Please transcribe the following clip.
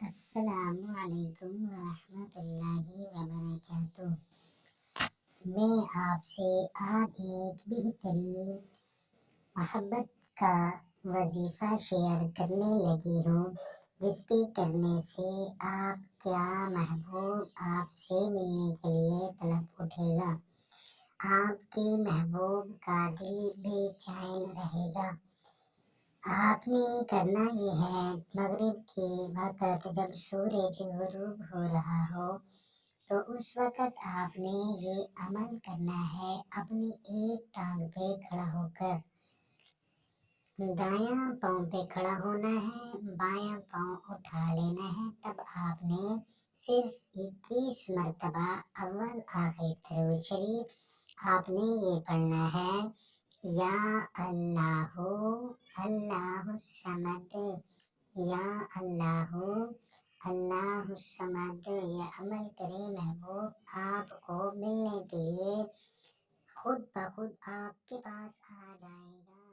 السلام علیکم ورحمۃ اللہ وبرکاتہ۔ میں آپ سے آج ایک بہترین محبت کا وظیفہ شیئر کرنے لگی ہوں، جس کے کرنے سے آپ کا محبوب آپ سے ملنے کے لیے طلب اٹھے گا۔ آپ کے محبوب کا دل بے چین رہے گا۔ آپ نے کرنا یہ ہے، مغرب کے وقت جب سورج غروب ہو رہا ہو تو اس وقت آپ نے یہ عمل کرنا ہے۔ اپنی ایک ٹانگ پہ کھڑا ہو کر دایاں پاؤں پہ کھڑا ہونا ہے، بایاں پاؤں اٹھا لینا ہے۔ تب آپ نے صرف 21 مرتبہ اول آخر درود شریف آپ نے یہ پڑھنا ہے: یا اللہ اللہ الصمد، یا اللہ اللہ الصمد۔ یہ عمل کرے محبوب آپ کو ملنے کے لیے خود بخود آپ کے پاس آ جائے گا۔